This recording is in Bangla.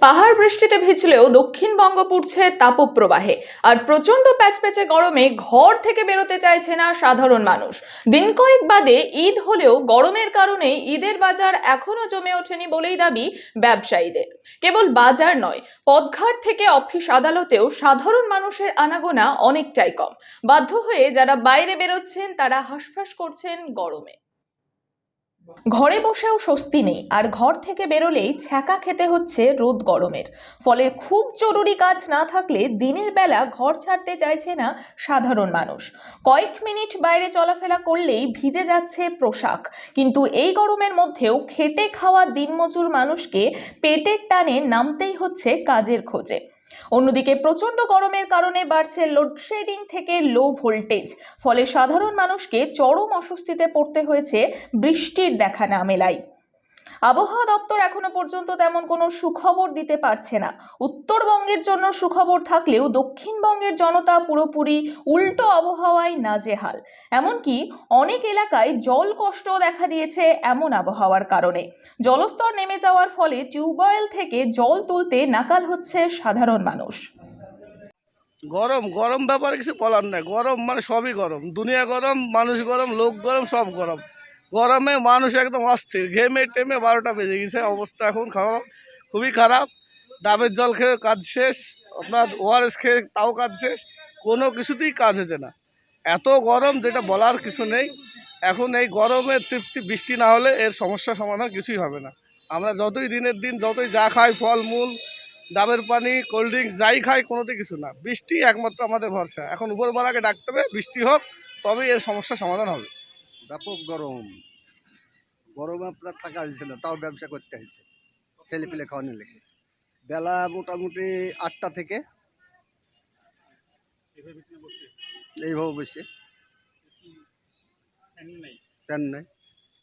পাহাড় বৃষ্টিতে ভিজলেও দক্ষিণবঙ্গ পুড়ছে তাপপ্রবাহে। আর প্রচন্ড প্যাচপ্যাচে গরমে ঘর থেকে বেরোতে চাইছে না সাধারণ মানুষ। দিন কয়েক বাদে ঈদ হলেও গরমের কারণে ঈদের বাজার এখনো জমে ওঠেনি বলেই দাবি ব্যবসায়ীদের। কেবল বাজার নয়, পথঘাট থেকে অফিস আদালতেও সাধারণ মানুষের আনাগোনা অনেকটাই কম। বাধ্য হয়ে যারা বাইরে বেরোচ্ছেন তারা হাঁসফাঁস করছেন গরমে। ঘরে বসেও স্বস্তি নেই, আর ঘর থেকে বেরোলেই ছ্যাঁকা খেতে হচ্ছে রোদ গরমের। ফলে খুব জরুরি কাজ না থাকলে দিনের বেলা ঘর ছাড়তে চাইছে না সাধারণ মানুষ। কয়েক মিনিট বাইরে চলাফেরা করলেই ভিজে যাচ্ছে পোশাক। কিন্তু এই গরমের মধ্যেও খেটে খাওয়া দিনমজুর মানুষকে পেটের টানে নামতেই হচ্ছে কাজের খোঁজে। অন্যদিকে প্রচন্ড গরমের কারণে বাড়ছে লোডশেডিং থেকে লো ভোল্টেজ। ফলে সাধারণ মানুষকে চরম অস্বস্তিতে পড়তে হয়েছে বৃষ্টির দেখা না মেলায়। আবহাওয়া দপ্তর এখনো পর্যন্ত তেমন কোনো সুখবর দিতে পারছে না। উত্তরবঙ্গের জন্য সুখবর থাকলেও দক্ষিণবঙ্গের জনতা পুরোপুরি উল্টো আবহাওয়ায় নাজেহাল। এমনকি অনেক এলাকায় জল কষ্ট দেখা দিয়েছে এমন আবহাওয়ার কারণে। জলস্তর নেমে যাওয়ার ফলে টিউবওয়েল থেকে জল তুলতে নাকাল হচ্ছে সাধারণ মানুষ। গরম গরম ব্যাপারে কিছু বলার নাই। গরম মানে সবই গরম, দুনিয়া গরম, মানুষ গরম, লোক গরম, সব গরম। গরমে মানুষ একদম অস্থির, ঘেমে টেমে 12টা বেজে গেছে। অবস্থা এখন খারাপ, খুবই খারাপ। ডাবের জল খেয়ে কাজ শেষ, আপনার ওআরএস খেয়ে তাও কাজ শেষ, কোনো কিছুতেই কাজ হচ্ছে না। এত গরম যেটা বলার কিছু নেই। এখন এই গরমে তৃপ্তি বৃষ্টি না হলে এর সমস্যা সমাধান কিছুই হবে না। আমরা যতই দিনের দিন যতই যা খাই, ফলমূল, ডাবের পানি, কোল্ড ড্রিঙ্কস যাই খাই, কোনোতে কিছু না। বৃষ্টি একমাত্র আমাদের ভরসা। এখন উপরবেলাকে ডাকতে হবে বৃষ্টি হোক, তবেই এর সমস্যার সমাধান হবে। ব্যাপক গরম। গরমে আপনার থাকা হয়েছে না, তাও ব্যবসা করতে হয়েছে ছেলে পেলে খাওয়ানো লেগে। বেলা মোটামুটি 8টা থেকে এইভাবে বসে, ফ্যান নাই।